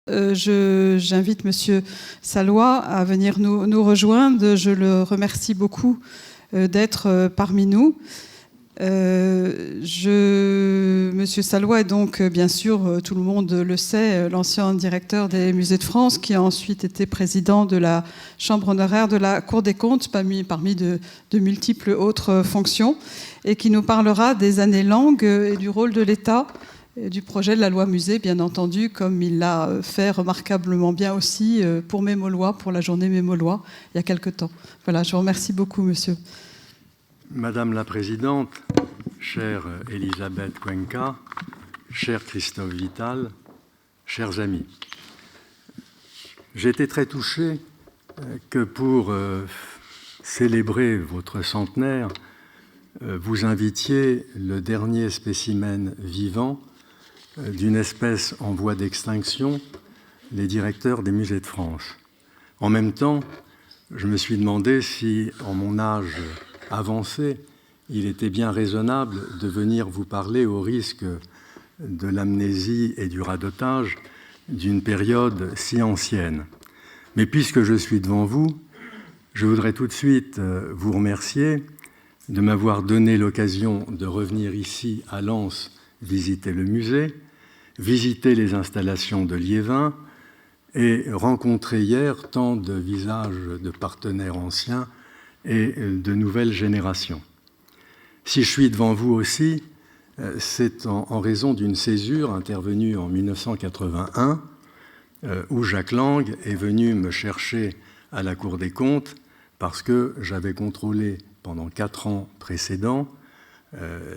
J'invite Monsieur Salois à venir nous rejoindre. Je le remercie beaucoup d'être parmi nous. Monsieur Salois est donc, bien sûr, tout le monde le sait, l'ancien directeur des Musées de France, qui a ensuite été président de la Chambre honoraire de la Cour des comptes, parmi de multiples autres fonctions, et qui nous parlera des années longues et du rôle de l'État, du projet de la loi Musée, bien entendu, comme il l'a fait remarquablement bien aussi pour Mémaulois, pour la journée Mémaulois, il y a quelque temps. Voilà, je vous remercie beaucoup, monsieur. Madame la Présidente, chère Elisabeth Cuenca, cher Christophe Vital, chers amis, j'ai été très touché que pour célébrer votre centenaire, vous invitiez le dernier spécimen vivant d'une espèce en voie d'extinction, les directeurs des musées de France. En même temps, je me suis demandé si, en mon âge avancé, il était bien raisonnable de venir vous parler au risque de l'amnésie et du radotage d'une période si ancienne. Mais puisque je suis devant vous, je voudrais tout de suite vous remercier de m'avoir donné l'occasion de revenir ici à Lens visiter le musée, visiter les installations de Liévin et rencontrer hier tant de visages de partenaires anciens et de nouvelles générations. Si je suis devant vous aussi, c'est en raison d'une césure intervenue en 1981 où Jacques Lang est venu me chercher à la Cour des comptes parce que j'avais contrôlé pendant 4 ans précédents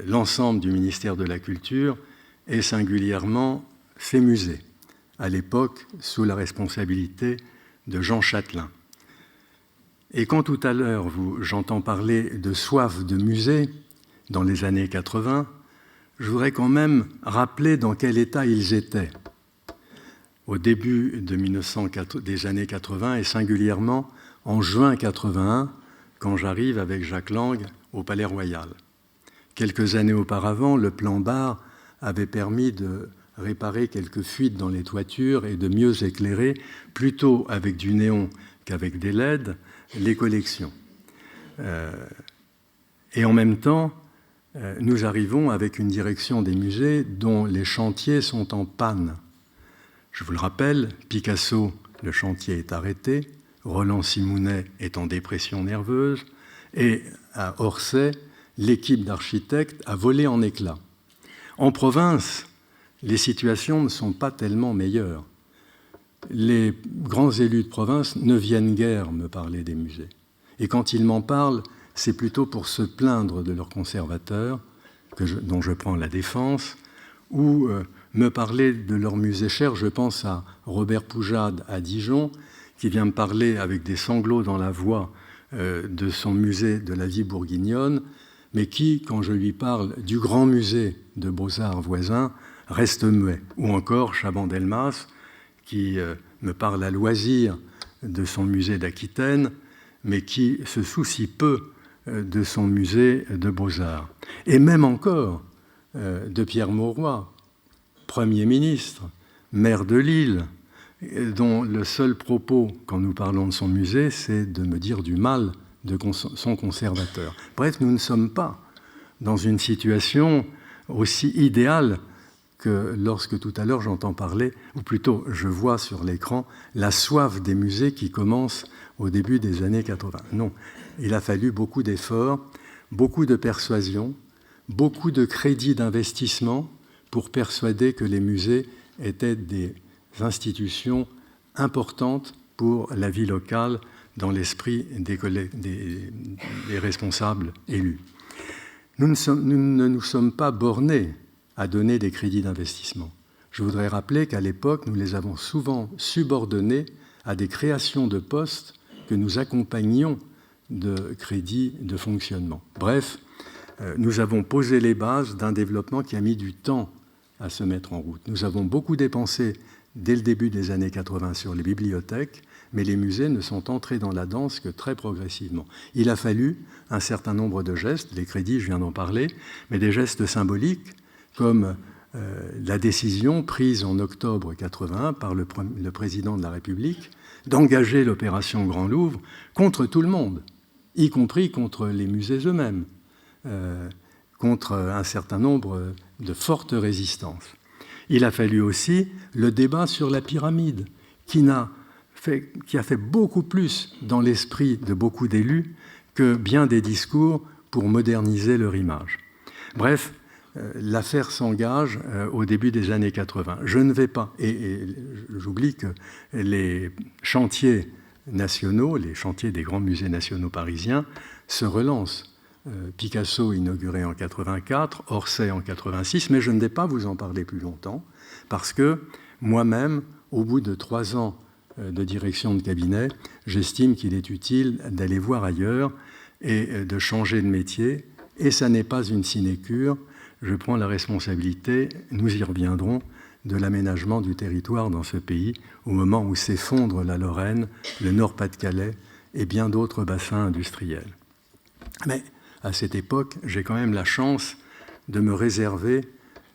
l'ensemble du ministère de la Culture et singulièrement ses musées, à l'époque sous la responsabilité de Jean Châtelain. Et quand tout à l'heure j'entends parler de soif de musée dans les années 80, je voudrais quand même rappeler dans quel état ils étaient au début des années 80 et singulièrement en juin 81, quand j'arrive avec Jacques Lang au Palais Royal. Quelques années auparavant, le plan Barre avait permis de réparer quelques fuites dans les toitures et de mieux éclairer, plutôt avec du néon qu'avec des LED, les collections. Et en même temps, nous arrivons avec une direction des musées dont les chantiers sont en panne. Je vous le rappelle, Picasso, le chantier est arrêté, Roland Simounet est en dépression nerveuse, et à Orsay, l'équipe d'architectes a volé en éclats. En province, les situations ne sont pas tellement meilleures. Les grands élus de province ne viennent guère me parler des musées. Et quand ils m'en parlent, c'est plutôt pour se plaindre de leurs conservateurs, dont je prends la défense, ou me parler de leurs musées chers. Je pense à Robert Poujade à Dijon, qui vient me parler avec des sanglots dans la voix de son musée de la vie bourguignonne, mais qui, quand je lui parle du grand musée de Beaux-Arts voisin, reste muet. Ou encore Chaban-Delmas, qui me parle à loisir de son musée d'Aquitaine, mais qui se soucie peu de son musée de Beaux-Arts. Et même encore de Pierre Mauroy, Premier ministre, maire de Lille, dont le seul propos, quand nous parlons de son musée, c'est de me dire du mal de son conservateur. Bref, nous ne sommes pas dans une situation aussi idéale que lorsque tout à l'heure j'entends parler, ou plutôt je vois sur l'écran, la soif des musées qui commence au début des années 80. Non, il a fallu beaucoup d'efforts, beaucoup de persuasion, beaucoup de crédits d'investissement pour persuader que les musées étaient des institutions importantes pour la vie locale dans l'esprit des responsables élus. Nous ne nous sommes pas bornés à donner des crédits d'investissement. Je voudrais rappeler qu'à l'époque, nous les avons souvent subordonnés à des créations de postes que nous accompagnions de crédits de fonctionnement. Bref, nous avons posé les bases d'un développement qui a mis du temps à se mettre en route. Nous avons beaucoup dépensé dès le début des années 80 sur les bibliothèques, mais les musées ne sont entrés dans la danse que très progressivement. Il a fallu un certain nombre de gestes, les crédits, je viens d'en parler, mais des gestes symboliques, comme la décision prise en octobre 1981 par le président de la République d'engager l'opération Grand Louvre contre tout le monde, y compris contre les musées eux-mêmes, contre un certain nombre de fortes résistances. Il a fallu aussi le débat sur la pyramide, qui a fait beaucoup plus dans l'esprit de beaucoup d'élus que bien des discours pour moderniser leur image. Bref, l'affaire s'engage au début des années 80. Je ne vais pas, et j'oublie que les chantiers nationaux, les chantiers des grands musées nationaux parisiens se relancent. Picasso inauguré en 84, Orsay en 86, mais je ne vais pas vous en parler plus longtemps, parce que moi-même, au bout de 3 ans de direction de cabinet, j'estime qu'il est utile d'aller voir ailleurs et de changer de métier, et ça n'est pas une sinécure. Je prends la responsabilité, nous y reviendrons, de l'aménagement du territoire dans ce pays, au moment où s'effondrent la Lorraine, le Nord-Pas-de-Calais et bien d'autres bassins industriels. Mais à cette époque, j'ai quand même la chance de me réserver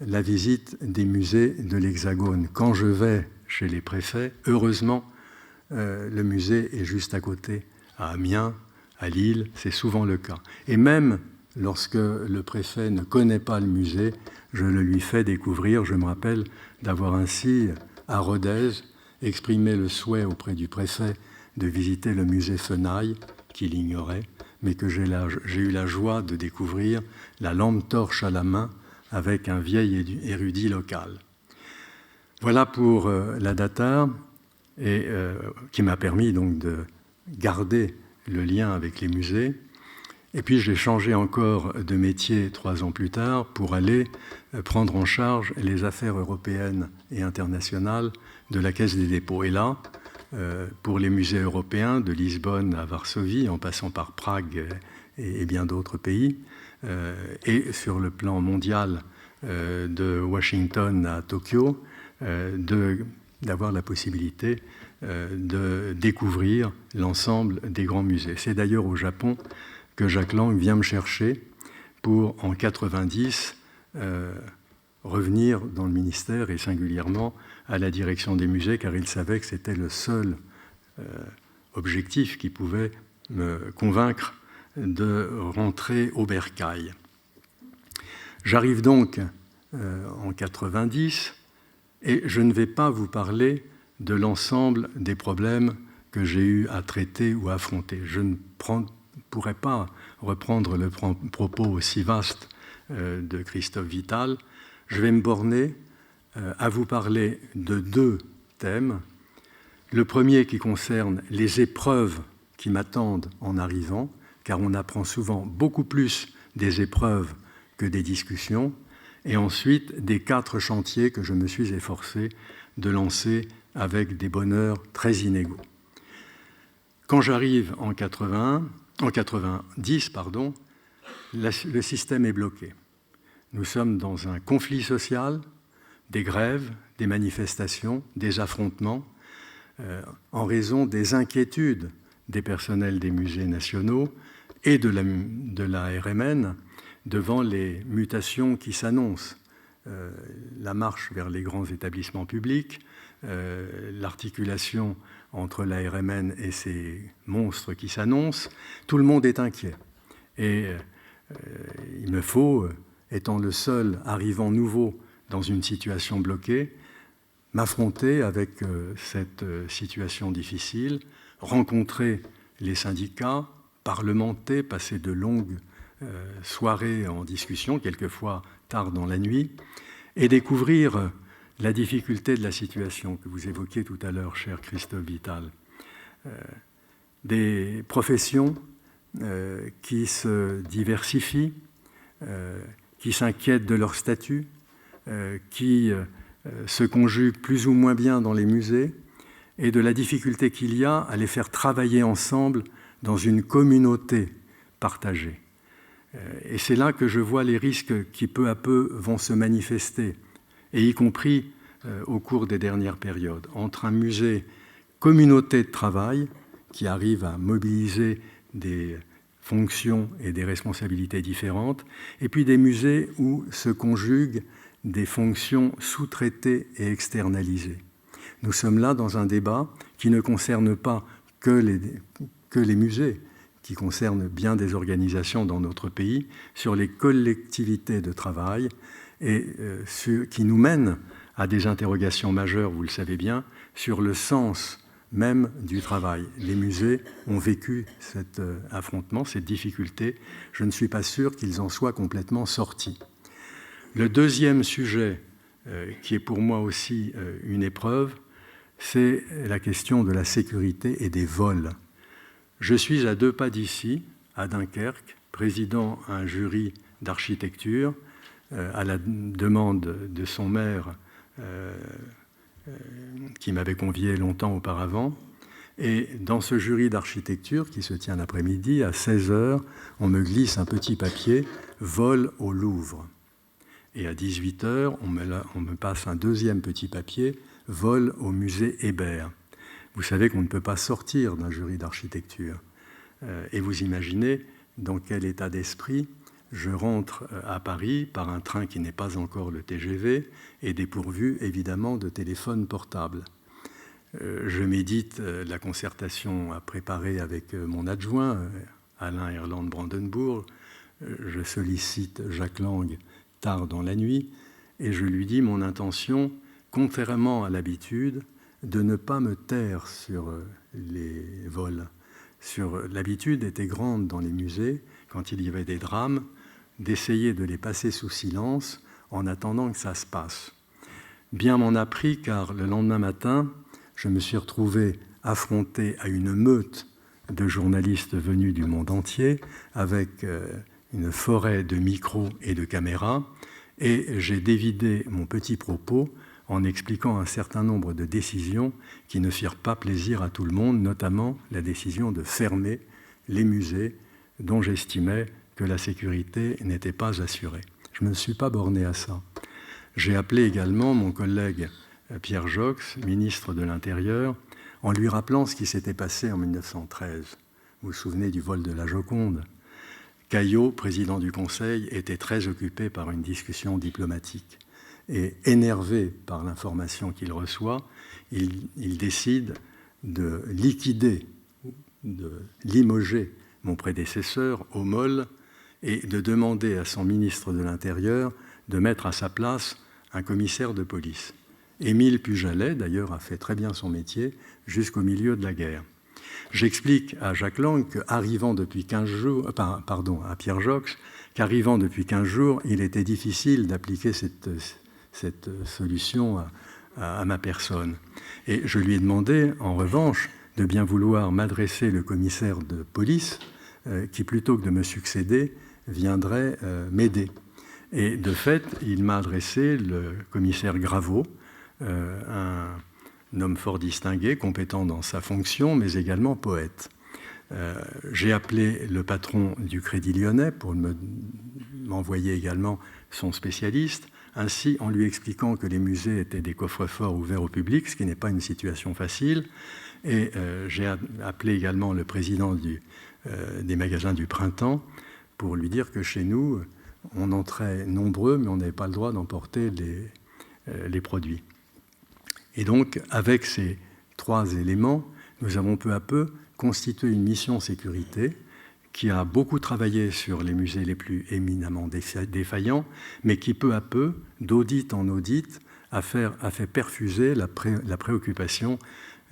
la visite des musées de l'Hexagone. Quand je vais chez les préfets, heureusement, le musée est juste à côté, à Amiens, à Lille, c'est souvent le cas. Et même lorsque le préfet ne connaît pas le musée, je le lui fais découvrir. Je me rappelle d'avoir ainsi, à Rodez, exprimé le souhait auprès du préfet de visiter le musée Fenaille, qu'il ignorait, mais que j'ai eu la joie de découvrir la lampe torche à la main avec un vieil érudit local. Voilà pour la data, et qui m'a permis donc de garder le lien avec les musées. Et puis j'ai changé encore de métier 3 ans plus tard pour aller prendre en charge les affaires européennes et internationales de la Caisse des dépôts. Et là, pour les musées européens, de Lisbonne à Varsovie, en passant par Prague et bien d'autres pays, et sur le plan mondial, de Washington à Tokyo, d'avoir la possibilité de découvrir l'ensemble des grands musées. C'est d'ailleurs au Japon que Jacques Lang vient me chercher pour, en 90, revenir dans le ministère et singulièrement à la direction des musées, car il savait que c'était le seul objectif qui pouvait me convaincre de rentrer au bercail. J'arrive donc en 90 et je ne vais pas vous parler de l'ensemble des problèmes que j'ai eu à traiter ou à affronter. Je ne pourrais pas reprendre le propos aussi vaste de Christophe Vital. Je vais me borner à vous parler de 2 thèmes. Le premier qui concerne les épreuves qui m'attendent en arrivant, car on apprend souvent beaucoup plus des épreuves que des discussions, et ensuite des 4 chantiers que je me suis efforcé de lancer avec des bonheurs très inégaux. Quand j'arrive en 90, le système est bloqué. Nous sommes dans un conflit social, des grèves, des manifestations, des affrontements, en raison des inquiétudes des personnels des musées nationaux et de la RMN devant les mutations qui s'annoncent. La marche vers les grands établissements publics, l'articulation entre la RMN et ces monstres qui s'annoncent, tout le monde est inquiet. Et il me faut, étant le seul arrivant nouveau dans une situation bloquée, m'affronter avec cette situation difficile, rencontrer les syndicats, parlementer, passer de longues soirées en discussion, quelquefois tard dans la nuit, et découvrir la difficulté de la situation que vous évoquiez tout à l'heure, cher Christophe Vital. Des professions qui se diversifient, qui s'inquiètent de leur statut, qui se conjuguent plus ou moins bien dans les musées, et de la difficulté qu'il y a à les faire travailler ensemble dans une communauté partagée. Et c'est là que je vois les risques qui peu à peu vont se manifester, et y compris au cours des dernières périodes, entre un musée communauté de travail qui arrive à mobiliser des fonctions et des responsabilités différentes, et puis des musées où se conjuguent des fonctions sous-traitées et externalisées. Nous sommes là dans un débat qui ne concerne pas que les musées, qui concerne bien des organisations dans notre pays, sur les collectivités de travail et qui nous mène à des interrogations majeures, vous le savez bien, sur le sens même du travail. Les musées ont vécu cet affrontement, cette difficulté. Je ne suis pas sûr qu'ils en soient complètement sortis. Le deuxième sujet, qui est pour moi aussi une épreuve, c'est la question de la sécurité et des vols. Je suis à 2 pas d'ici, à Dunkerque, présidant un jury d'architecture à la demande de son maire qui m'avait convié longtemps auparavant. Et dans ce jury d'architecture qui se tient l'après-midi, à 16h, on me glisse un petit papier « Vol au Louvre ». Et à 18h, on me passe un deuxième petit papier « Vol au musée Hébert ». Vous savez qu'on ne peut pas sortir d'un jury d'architecture. Et vous imaginez dans quel état d'esprit je rentre à Paris par un train qui n'est pas encore le TGV et dépourvu évidemment de téléphone portable. Je médite la concertation à préparer avec mon adjoint, Alain Erland-Brandenburg. Je sollicite Jacques Lang tard dans la nuit et je lui dis mon intention, contrairement à l'habitude, de ne pas me taire sur les vols. L'habitude était grande dans les musées, quand il y avait des drames, d'essayer de les passer sous silence en attendant que ça se passe. Bien m'en a pris, car le lendemain matin, je me suis retrouvé affronté à une meute de journalistes venus du monde entier, avec une forêt de micros et de caméras, et j'ai dévidé mon petit propos en expliquant un certain nombre de décisions qui ne firent pas plaisir à tout le monde, notamment la décision de fermer les musées dont j'estimais que la sécurité n'était pas assurée. Je ne me suis pas borné à ça. J'ai appelé également mon collègue Pierre Joxe, ministre de l'Intérieur, en lui rappelant ce qui s'était passé en 1913. Vous vous souvenez du vol de la Joconde. Caillot, président du Conseil, était très occupé par une discussion diplomatique. Et énervé par l'information qu'il reçoit, il décide de liquider, de limoger mon prédécesseur au MOL et de demander à son ministre de l'Intérieur de mettre à sa place un commissaire de police. Émile Pujalet, d'ailleurs, a fait très bien son métier jusqu'au milieu de la guerre. J'explique à Jacques Lang qu'arrivant depuis 15 jours, à Pierre Joxe, qu'arrivant depuis 15 jours, il était difficile d'appliquer cette solution à ma personne. Et je lui ai demandé, en revanche, de bien vouloir m'adresser le commissaire de police qui, plutôt que de me succéder, viendrait m'aider. Et de fait, il m'a adressé le commissaire Graveau, un homme fort distingué, compétent dans sa fonction, mais également poète. J'ai appelé le patron du Crédit Lyonnais pour m'envoyer également son spécialiste, ainsi en lui expliquant que les musées étaient des coffres-forts ouverts au public, ce qui n'est pas une situation facile. Et j'ai appelé également le président des magasins du Printemps pour lui dire que chez nous, on entrait nombreux, mais on n'avait pas le droit d'emporter les produits. Et donc, avec ces 3 éléments, nous avons peu à peu constitué une mission sécurité qui a beaucoup travaillé sur les musées les plus éminemment défaillants, mais qui peu à peu, d'audit en audit, a fait perfuser la préoccupation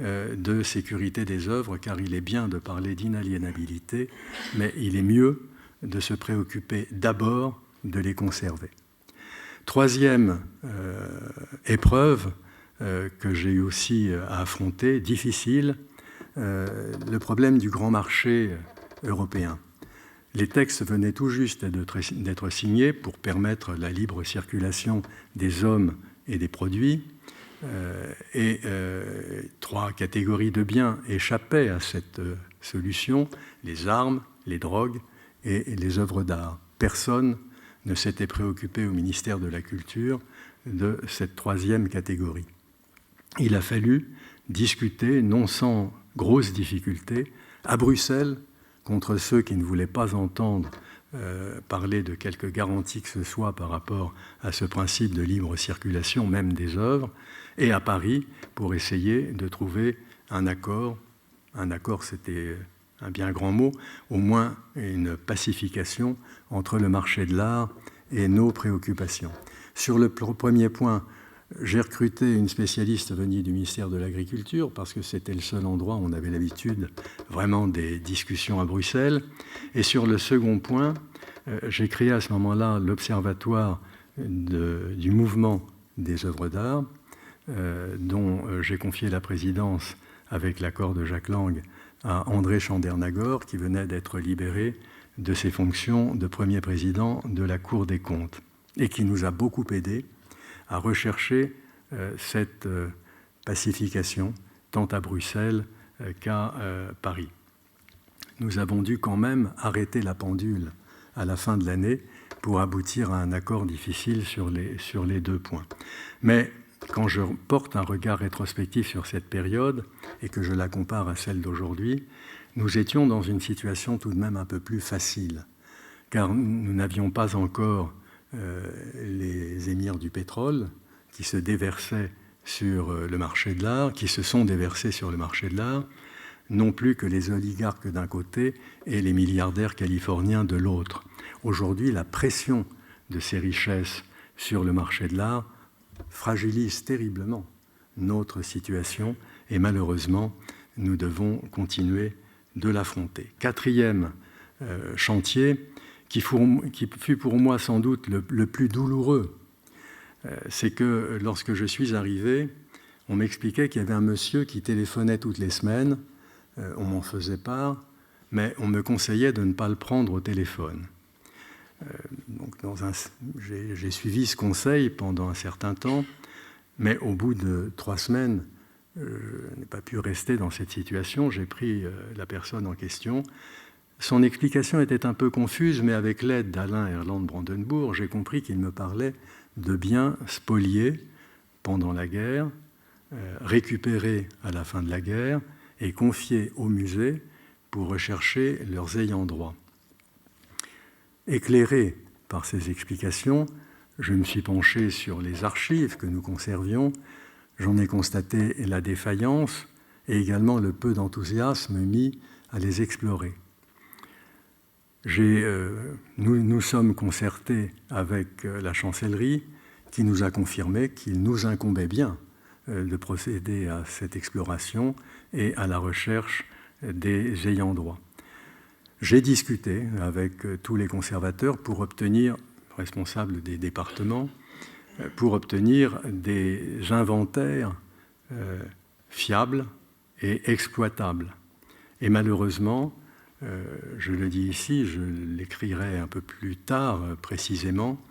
de sécurité des œuvres, car il est bien de parler d'inaliénabilité, mais il est mieux de se préoccuper d'abord de les conserver. 3e épreuve que j'ai eu aussi à affronter, difficile, le problème du grand marché européen. Les textes venaient tout juste d'être signés pour permettre la libre circulation des hommes et des produits, et 3 catégories de biens échappaient à cette solution, les armes, les drogues et les œuvres d'art. Personne ne s'était préoccupé au ministère de la Culture de cette 3e catégorie. Il a fallu discuter, non sans grosses difficultés, à Bruxelles, contre ceux qui ne voulaient pas entendre parler de quelque garantie que ce soit par rapport à ce principe de libre circulation, même des œuvres, et à Paris pour essayer de trouver un accord. Un accord, c'était un bien grand mot, au moins une pacification entre le marché de l'art et nos préoccupations. Sur le premier point, j'ai recruté une spécialiste venue du ministère de l'Agriculture parce que c'était le seul endroit où on avait l'habitude vraiment des discussions à Bruxelles. Et sur le second point, j'ai créé à ce moment-là l'Observatoire du mouvement des œuvres d'art, dont j'ai confié la présidence avec l'accord de Jacques Lang à André Chandernagor, qui venait d'être libéré de ses fonctions de premier président de la Cour des comptes et qui nous a beaucoup aidés à rechercher cette pacification tant à Bruxelles qu'à Paris. Nous avons dû quand même arrêter la pendule à la fin de l'année pour aboutir à un accord difficile sur les 2 points. Mais quand je porte un regard rétrospectif sur cette période et que je la compare à celle d'aujourd'hui, nous étions dans une situation tout de même un peu plus facile, car nous n'avions pas encore les émirs du pétrole qui se déversaient sur le marché de l'art, qui se sont déversés sur le marché de l'art, non plus que les oligarques d'un côté et les milliardaires californiens de l'autre. Aujourd'hui, la pression de ces richesses sur le marché de l'art fragilise terriblement notre situation et malheureusement, nous devons continuer de l'affronter. 4e chantier, qui fut pour moi sans doute le plus douloureux, c'est que lorsque je suis arrivé, on m'expliquait qu'il y avait un monsieur qui téléphonait toutes les semaines, on m'en faisait part, mais on me conseillait de ne pas le prendre au téléphone. Donc j'ai suivi ce conseil pendant un certain temps, mais au bout de 3 semaines, je n'ai pas pu rester dans cette situation. J'ai pris la personne en question. Son explication était un peu confuse, mais avec l'aide d'Alain Erland Brandenburg, j'ai compris qu'il me parlait de biens spoliés pendant la guerre, récupérés à la fin de la guerre et confiés au musée pour rechercher leurs ayants droit. Éclairé par ces explications, je me suis penché sur les archives que nous conservions. J'en ai constaté la défaillance et également le peu d'enthousiasme mis à les explorer. Nous sommes concertés avec la chancellerie qui nous a confirmé qu'il nous incombait bien de procéder à cette exploration et à la recherche des ayants droit. J'ai discuté avec tous les conservateurs pour obtenir, responsables des départements, pour obtenir des inventaires fiables et exploitables. Et malheureusement, je le dis ici, je l'écrirai un peu plus tard précisément,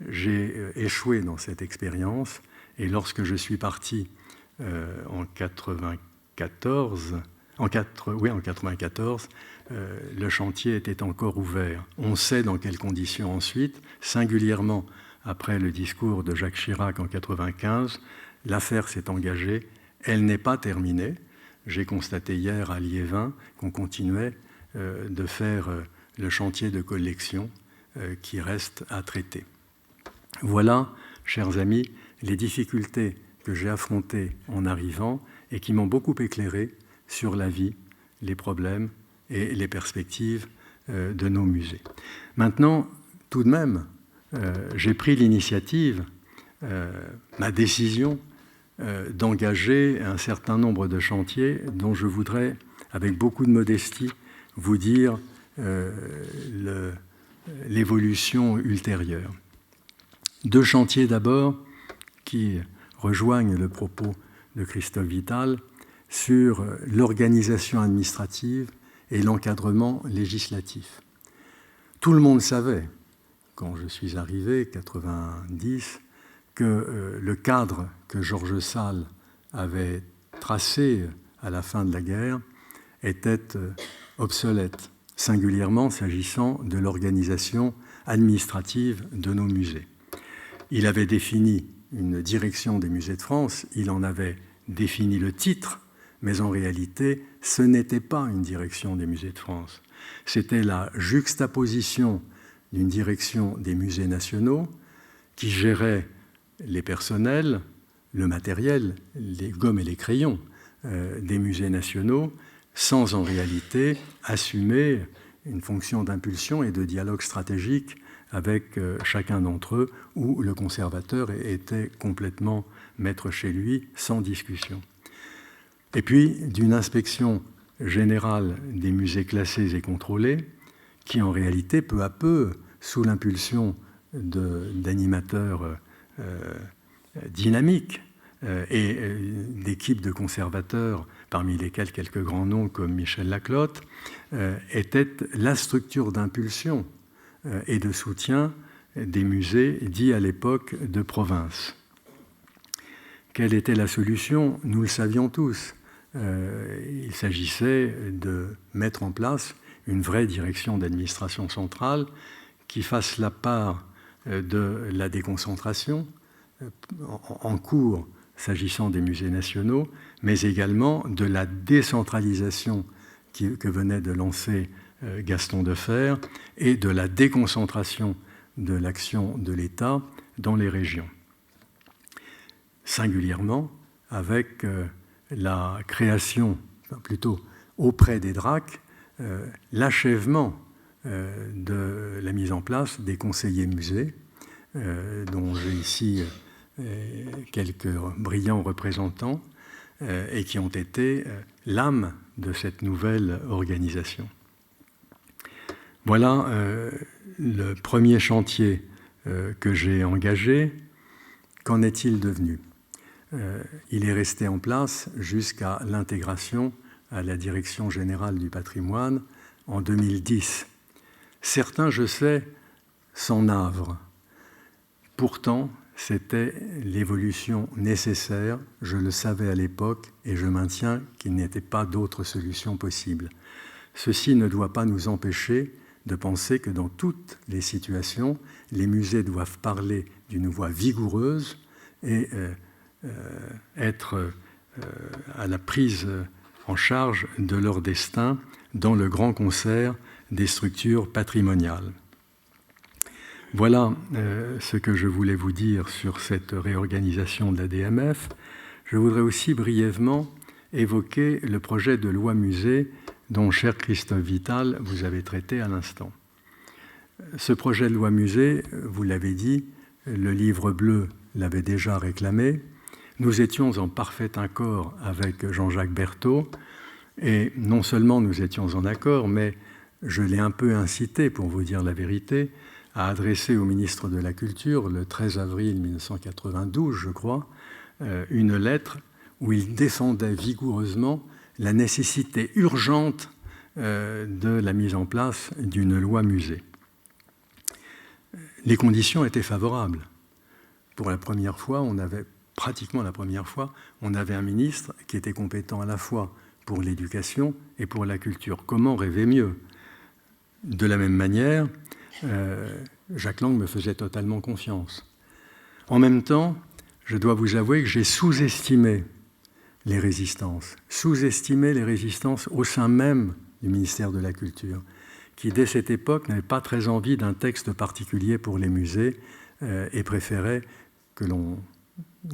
j'ai échoué dans cette expérience et lorsque je suis parti en 1994, le chantier était encore ouvert. On sait dans quelles conditions ensuite, singulièrement après le discours de Jacques Chirac en 1995, l'affaire s'est engagée, elle n'est pas terminée. J'ai constaté hier à Liévin qu'on continuait de faire le chantier de collection qui reste à traiter. Voilà, chers amis, les difficultés que j'ai affrontées en arrivant et qui m'ont beaucoup éclairé sur la vie, les problèmes et les perspectives de nos musées. Maintenant, tout de même, j'ai pris l'initiative, ma décision, d'engager un certain nombre de chantiers dont je voudrais, avec beaucoup de modestie, vous dire l'évolution ultérieure. 2 chantiers d'abord qui rejoignent le propos de Christophe Vital sur l'organisation administrative et l'encadrement législatif. Tout le monde savait, quand je suis arrivé, 90, que le cadre que Georges Sall avait tracé à la fin de la guerre était obsolète, singulièrement s'agissant de l'organisation administrative de nos musées. Il avait défini une direction des musées de France, il en avait défini le titre, mais en réalité, ce n'était pas une direction des musées de France. C'était la juxtaposition d'une direction des musées nationaux qui gérait les personnels, le matériel, les gommes et les crayons des musées nationaux, sans en réalité assumer une fonction d'impulsion et de dialogue stratégique avec chacun d'entre eux, où le conservateur était complètement maître chez lui, sans discussion. Et puis, d'une inspection générale des musées classés et contrôlés, qui en réalité, peu à peu, sous l'impulsion d'animateurs dynamiques et d'équipes de conservateurs, parmi lesquels quelques grands noms comme Michel Laclotte, était la structure d'impulsion et de soutien des musées dits à l'époque de province. Quelle était la solution? Nous le savions tous. Il s'agissait de mettre en place une vraie direction d'administration centrale qui fasse la part de la déconcentration en cours s'agissant des musées nationaux, mais également de la décentralisation que venait de lancer Gaston Defferre et de la déconcentration de l'action de l'État dans les régions. Singulièrement avec la création, plutôt auprès des DRAC, l'achèvement de la mise en place des conseillers musées, dont j'ai ici quelques brillants représentants, et qui ont été l'âme de cette nouvelle organisation. Voilà le premier chantier que j'ai engagé. Qu'en est-il devenu? Il est resté en place jusqu'à l'intégration à la Direction générale du patrimoine en 2010. Certains, je sais, s'en navrent. Pourtant, c'était l'évolution nécessaire, je le savais à l'époque, et je maintiens qu'il n'était pas d'autre solution possible. Ceci ne doit pas nous empêcher de penser que dans toutes les situations, les musées doivent parler d'une voix vigoureuse et être à la prise en charge de leur destin dans le grand concert des structures patrimoniales. Voilà ce que je voulais vous dire sur cette réorganisation de la DMF. Je voudrais aussi brièvement évoquer le projet de loi musée dont, cher Christophe Vital, vous avez traité à l'instant. Ce projet de loi musée, vous l'avez dit, le livre bleu l'avait déjà réclamé. Nous étions en parfait accord avec Jean-Jacques Berthaud, et non seulement nous étions en accord, mais je l'ai un peu incité, pour vous dire la vérité, à adresser au ministre de la Culture, le 13 avril 1992, je crois, une lettre où il défendait vigoureusement la nécessité urgente de la mise en place d'une loi musée. Les conditions étaient favorables. Pour la première fois, pratiquement la première fois, on avait un ministre qui était compétent à la fois pour l'éducation et pour la culture. Comment rêver mieux? De la même manière, Jacques Lang me faisait totalement confiance. En même temps, je dois vous avouer que j'ai sous-estimé les résistances au sein même du ministère de la Culture, qui dès cette époque n'avait pas très envie d'un texte particulier pour les musées et préférait que l'on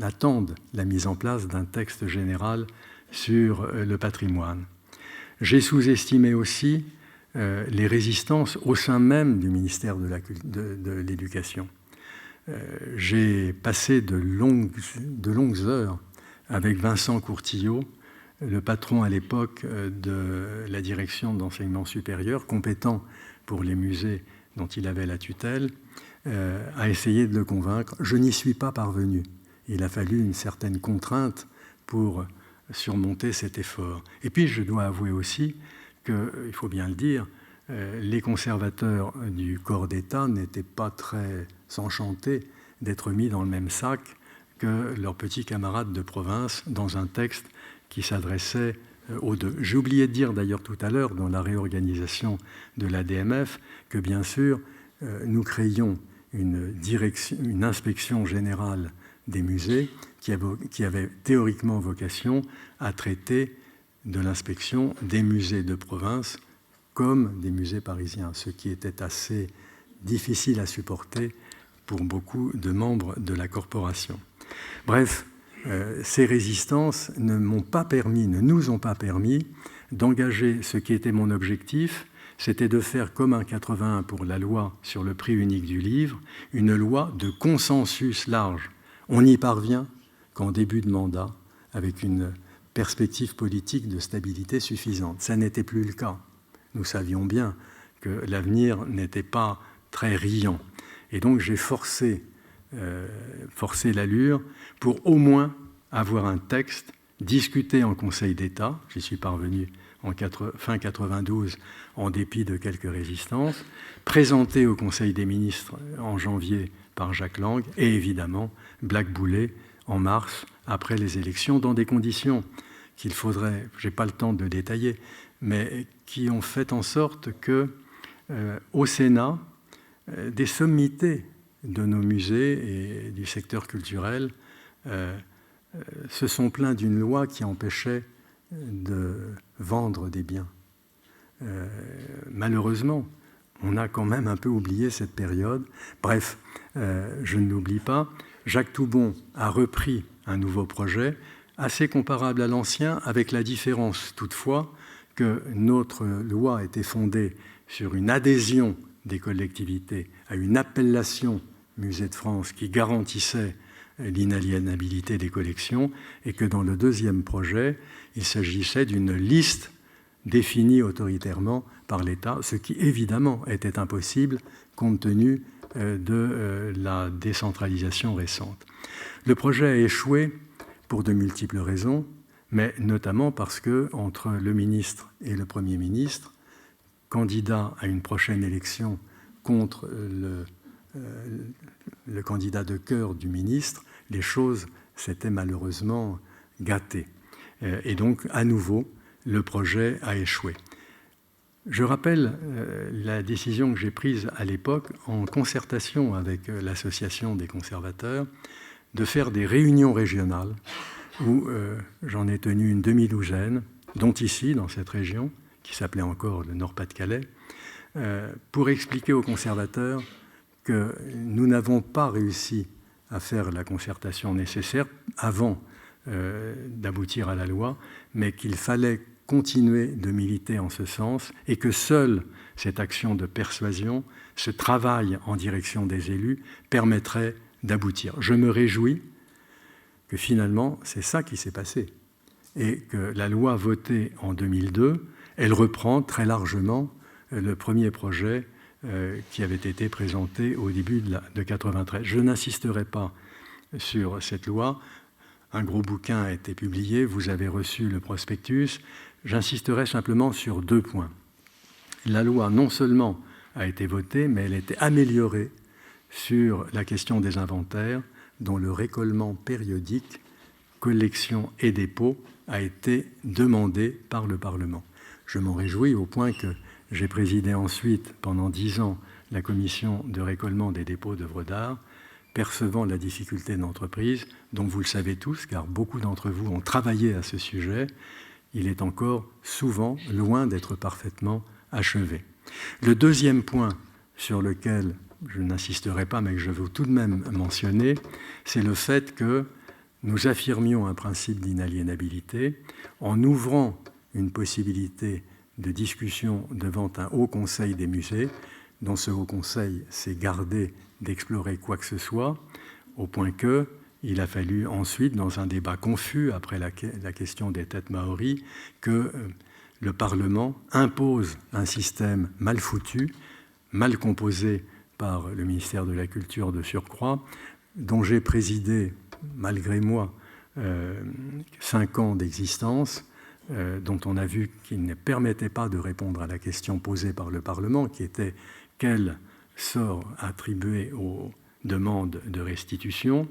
attende la mise en place d'un texte général sur le patrimoine. J'ai sous-estimé aussi les résistances au sein même du ministère de l'Éducation. J'ai passé de longues heures avec Vincent Courtillot, le patron à l'époque de la direction d'enseignement supérieur, compétent pour les musées dont il avait la tutelle, à essayer de le convaincre. Je n'y suis pas parvenu. Il a fallu une certaine contrainte pour surmonter cet effort. Et puis, je dois avouer aussi qu'il faut bien le dire, les conservateurs du corps d'État n'étaient pas très enchantés d'être mis dans le même sac que leurs petits camarades de province dans un texte qui s'adressait aux deux. J'ai oublié de dire d'ailleurs tout à l'heure, dans la réorganisation de la DMF, que bien sûr, nous créions une inspection générale des musées qui avait théoriquement vocation à traiter de l'inspection des musées de province comme des musées parisiens, ce qui était assez difficile à supporter pour beaucoup de membres de la corporation. Bref, ces résistances ne nous ont pas permis d'engager ce qui était mon objectif, c'était de faire comme en 81 pour la loi sur le prix unique du livre, une loi de consensus large. On n'y parvient qu'en début de mandat, avec une perspective politique de stabilité suffisante. Ça n'était plus le cas. Nous savions bien que l'avenir n'était pas très riant. Et donc j'ai forcé l'allure pour au moins avoir un texte discuté en Conseil d'État. J'y suis parvenu fin 92 en dépit de quelques résistances, présenté au Conseil des ministres en janvier par Jacques Lang et évidemment blackboulé en mars après les élections dans des conditions qu'il faudrait, je n'ai pas le temps de détailler, mais qui ont fait en sorte que au Sénat, des sommités de nos musées et du secteur culturel se sont plaints d'une loi qui empêchait de vendre des biens. Malheureusement, on a quand même un peu oublié cette période. Bref, je ne l'oublie pas. Jacques Toubon a repris un nouveau projet assez comparable à l'ancien, avec la différence toutefois que notre loi était fondée sur une adhésion des collectivités à une appellation Musée de France qui garantissait l'inaliénabilité des collections et que dans le deuxième projet, il s'agissait d'une liste définie autoritairement par l'État, ce qui évidemment était impossible compte tenu de la décentralisation récente. Le projet a échoué pour de multiples raisons, mais notamment parce que entre le ministre et le Premier ministre, candidat à une prochaine élection contre le candidat de cœur du ministre, les choses s'étaient malheureusement gâtées. Et donc, à nouveau, le projet a échoué. Je rappelle la décision que j'ai prise à l'époque, en concertation avec l'Association des conservateurs, de faire des réunions régionales où j'en ai tenu une demi-douzaine, dont ici, dans cette région, qui s'appelait encore le Nord-Pas-de-Calais, pour expliquer aux conservateurs que nous n'avons pas réussi à faire la concertation nécessaire avant d'aboutir à la loi, mais qu'il fallait continuer de militer en ce sens et que seule cette action de persuasion, ce travail en direction des élus, permettrait d'aboutir. Je me réjouis que finalement, c'est ça qui s'est passé et que la loi votée en 2002, elle reprend très largement le premier projet qui avait été présenté au début de 1993. Je n'insisterai pas sur cette loi. Un gros bouquin a été publié, vous avez reçu le prospectus. J'insisterai simplement sur 2 points. La loi, non seulement a été votée, mais elle a été améliorée sur la question des inventaires, dont le récollement périodique, collection et dépôt a été demandé par le Parlement. Je m'en réjouis au point que j'ai présidé ensuite, pendant 10 ans, la commission de récollement des dépôts d'œuvres d'art, percevant la difficulté de l'entreprise, dont vous le savez tous, car beaucoup d'entre vous ont travaillé à ce sujet, il est encore souvent loin d'être parfaitement achevé. Le deuxième point sur lequel je n'insisterai pas, mais que je veux tout de même mentionner, c'est le fait que nous affirmions un principe d'inaliénabilité en ouvrant une possibilité de discussion devant un haut conseil des musées, dont ce haut conseil s'est gardé d'explorer quoi que ce soit, au point qu'il a fallu ensuite, dans un débat confus après la question des têtes maoris, que le Parlement impose un système mal foutu, mal composé par le ministère de la Culture de surcroît, dont j'ai présidé, malgré moi, 5 ans d'existence, dont on a vu qu'il ne permettait pas de répondre à la question posée par le Parlement, qui était quel sort attribuer aux demandes de restitution,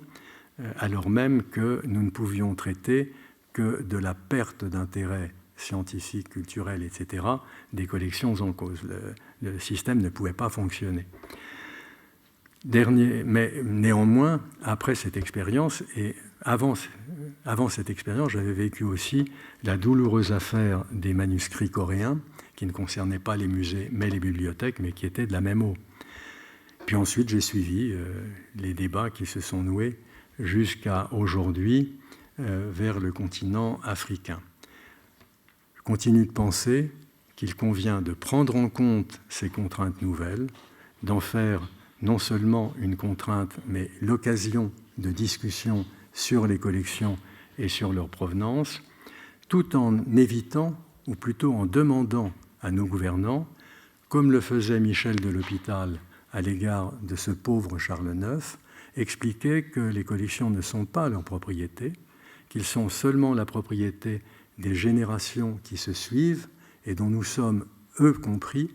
alors même que nous ne pouvions traiter que de la perte d'intérêt scientifique, culturel, etc., des collections en cause. Le système ne pouvait pas fonctionner. Mais néanmoins, après cette expérience, et avant cette expérience, j'avais vécu aussi la douloureuse affaire des manuscrits coréens, qui ne concernaient pas les musées, mais les bibliothèques, mais qui étaient de la même eau. Puis ensuite, j'ai suivi les débats qui se sont noués jusqu'à aujourd'hui vers le continent africain. Je continue de penser qu'il convient de prendre en compte ces contraintes nouvelles, d'en faire non seulement une contrainte, mais l'occasion de discussion sur les collections et sur leur provenance, tout en évitant, ou plutôt en demandant à nos gouvernants, comme le faisait Michel de l'Hôpital à l'égard de ce pauvre Charles IX, expliquer que les collections ne sont pas leur propriété, qu'ils sont seulement la propriété des générations qui se suivent et dont nous sommes, eux compris,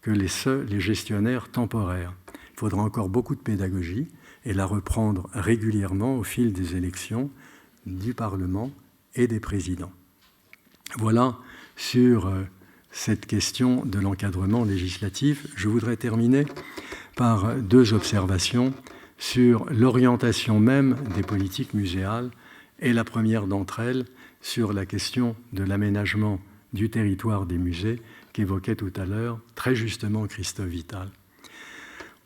que les gestionnaires temporaires. Il faudra encore beaucoup de pédagogie et la reprendre régulièrement au fil des élections du Parlement et des présidents. Voilà sur cette question de l'encadrement législatif. Je voudrais terminer par 2 observations sur l'orientation même des politiques muséales et la première d'entre elles sur la question de l'aménagement du territoire des musées qu'évoquait tout à l'heure très justement Christophe Vital.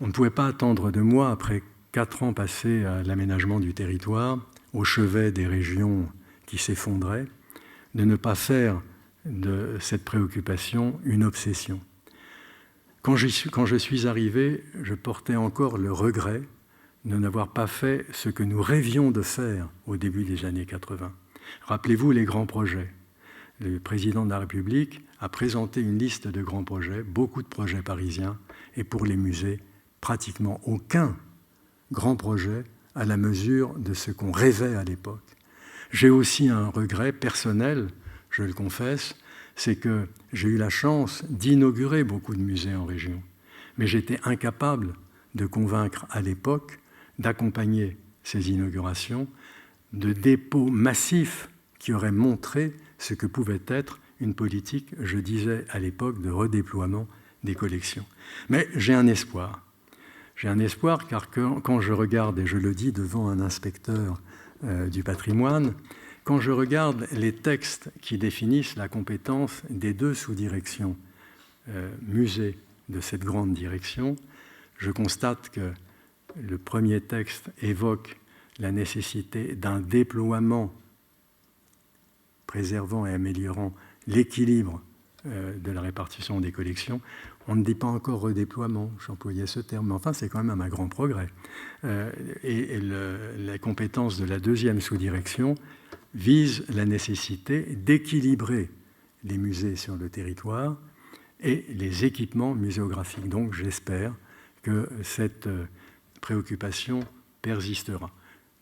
On ne pouvait pas attendre de moi, après 4 ans passés à l'aménagement du territoire, au chevet des régions qui s'effondraient, de ne pas faire de cette préoccupation une obsession. Quand je suis arrivé, je portais encore le regret de n'avoir pas fait ce que nous rêvions de faire au début des années 80. Rappelez-vous les grands projets. Le président de la République a présenté une liste de grands projets, beaucoup de projets parisiens, et pour les musées, pratiquement aucun grand projet à la mesure de ce qu'on rêvait à l'époque. J'ai aussi un regret personnel, je le confesse, c'est que j'ai eu la chance d'inaugurer beaucoup de musées en région. Mais j'étais incapable de convaincre à l'époque d'accompagner ces inaugurations de dépôts massifs qui auraient montré ce que pouvait être une politique, je disais à l'époque, de redéploiement des collections. Mais j'ai un espoir. J'ai un espoir car quand je regarde, et je le dis devant un inspecteur du patrimoine, quand je regarde les textes qui définissent la compétence des 2 sous-directions musées de cette grande direction, je constate que le premier texte évoque la nécessité d'un déploiement préservant et améliorant l'équilibre de la répartition des collections. On ne dit pas encore redéploiement, j'employais ce terme, mais enfin c'est quand même un grand progrès. La compétence de la 2e sous-direction vise la nécessité d'équilibrer les musées sur le territoire et les équipements muséographiques. Donc j'espère que cette préoccupation persistera.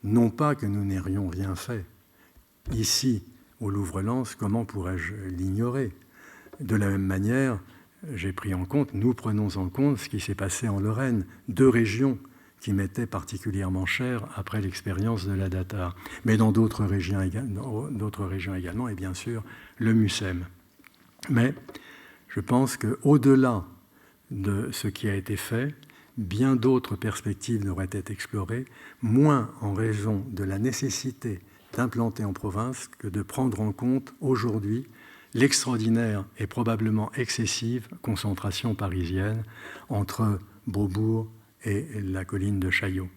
Non pas que nous n'aurions rien fait. Ici, au Louvre-Lens, comment pourrais-je l'ignorer? De la même manière, nous prenons en compte ce qui s'est passé en Lorraine, 2 régions qui m'étaient particulièrement chères après l'expérience de la DATAR, mais dans d'autres régions également, et bien sûr le MUSEM. Mais je pense qu'au-delà de ce qui a été fait, bien d'autres perspectives devraient être explorées, moins en raison de la nécessité d'implanter en province que de prendre en compte aujourd'hui l'extraordinaire et probablement excessive concentration parisienne entre Beaubourg et la colline de Chaillot.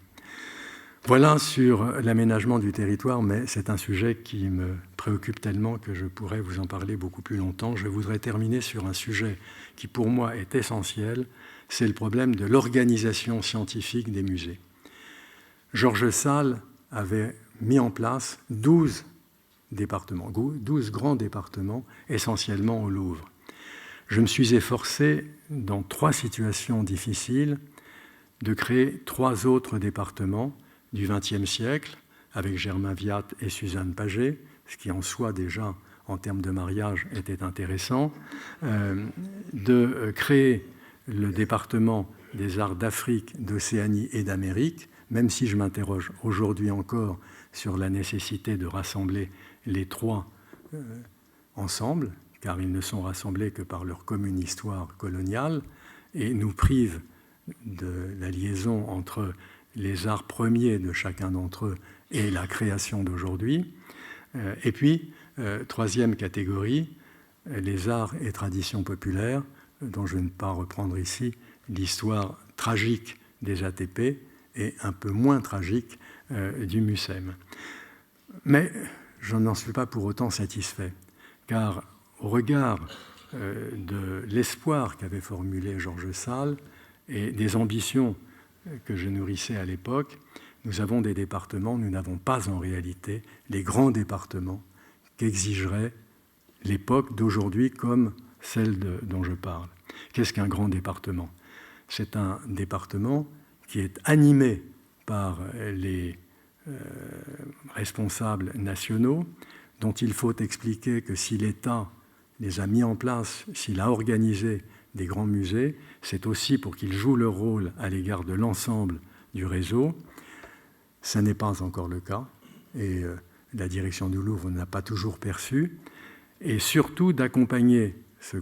Voilà sur l'aménagement du territoire, mais c'est un sujet qui me préoccupe tellement que je pourrais vous en parler beaucoup plus longtemps. Je voudrais terminer sur un sujet qui pour moi est essentiel, c'est le problème de l'organisation scientifique des musées. Georges Sall avait mis en place 12 grands départements, essentiellement au Louvre. Je me suis efforcé, dans 3 situations difficiles, de créer 3 autres départements du XXe siècle, avec Germain Viat et Suzanne Paget, ce qui en soi déjà, en termes de mariage, était intéressant, de créer le département des arts d'Afrique, d'Océanie et d'Amérique, même si je m'interroge aujourd'hui encore sur la nécessité de rassembler les 3 ensemble, car ils ne sont rassemblés que par leur commune histoire coloniale, et nous privent de la liaison entre les arts premiers de chacun d'entre eux et la création d'aujourd'hui. Et puis, troisième catégorie, les arts et traditions populaires, dont je ne vais pas reprendre ici l'histoire tragique des ATP et un peu moins tragique du MUSEM. Mais je n'en suis pas pour autant satisfait, car au regard de l'espoir qu'avait formulé Georges Sale et des ambitions que je nourrissais à l'époque, nous avons des départements, nous n'avons pas en réalité les grands départements qu'exigerait l'époque d'aujourd'hui comme celle dont je parle. Qu'est-ce qu'un grand département? C'est un département qui est animé par les responsables nationaux, dont il faut expliquer que si l'État les a mis en place, s'il a organisé des grands musées, c'est aussi pour qu'ils jouent leur rôle à l'égard de l'ensemble du réseau. Ça n'est pas encore le cas, et la direction du Louvre n'a pas toujours perçu, et surtout d'accompagner ce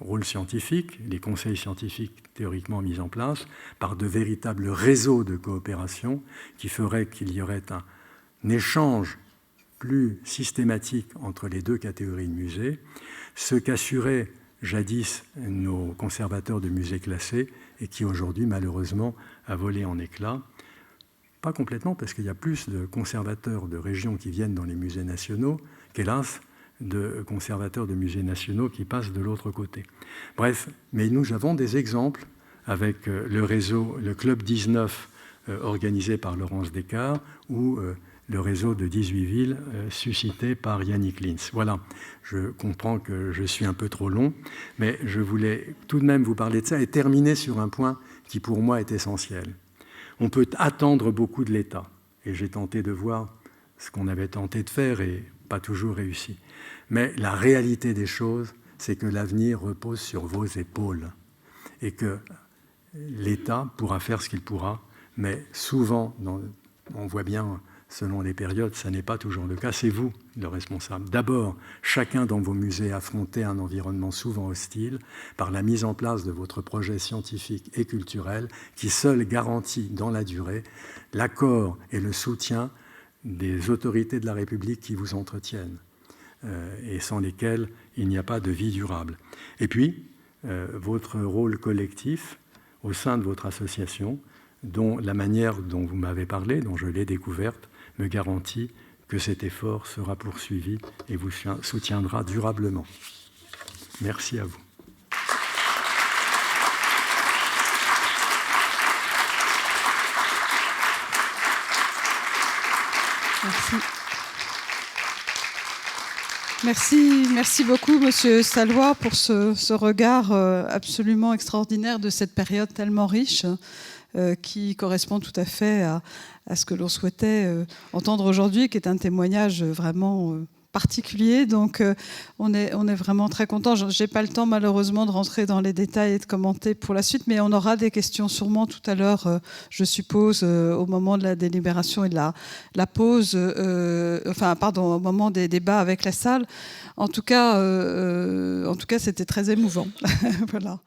rôle scientifique, les conseils scientifiques théoriquement mis en place, par de véritables réseaux de coopération qui feraient qu'il y aurait un échange plus systématique entre les deux catégories de musées, ce qu'assuraient jadis nos conservateurs de musées classés et qui aujourd'hui malheureusement a volé en éclats. Pas complètement, parce qu'il y a plus de conservateurs de régions qui viennent dans les musées nationaux qu'hélas de conservateurs de musées nationaux qui passent de l'autre côté. Bref, mais nous avons des exemples avec le réseau, le Club 19 organisé par Laurence Descartes ou le réseau de 18 villes suscité par Yannick Lins. Voilà, je comprends que je suis un peu trop long, mais je voulais tout de même vous parler de ça et terminer sur un point qui pour moi est essentiel. On peut attendre beaucoup de l'État, et j'ai tenté de voir ce qu'on avait tenté de faire et pas toujours réussi. Mais la réalité des choses, c'est que l'avenir repose sur vos épaules et que l'État pourra faire ce qu'il pourra, mais souvent, on voit bien, selon les périodes, ça n'est pas toujours le cas, c'est vous le responsable. D'abord, chacun dans vos musées affrontait un environnement souvent hostile par la mise en place de votre projet scientifique et culturel qui seul garantit dans la durée l'accord et le soutien des autorités de la République qui vous entretiennent et sans lesquelles il n'y a pas de vie durable. Et puis, votre rôle collectif au sein de votre association, dont la manière dont vous m'avez parlé, dont je l'ai découverte, me garantit que cet effort sera poursuivi et vous soutiendra durablement. Merci à vous. Merci beaucoup, Monsieur Salois, pour ce regard absolument extraordinaire de cette période tellement riche qui correspond tout à fait à ce que l'on souhaitait entendre aujourd'hui, qui est un témoignage vraiment particulier. Donc, on est vraiment très content. Je n'ai pas le temps, malheureusement, de rentrer dans les détails et de commenter pour la suite, mais on aura des questions sûrement tout à l'heure, je suppose, au moment de la délibération et de la pause, au moment des débats avec la salle. En tout cas, c'était très émouvant. Voilà.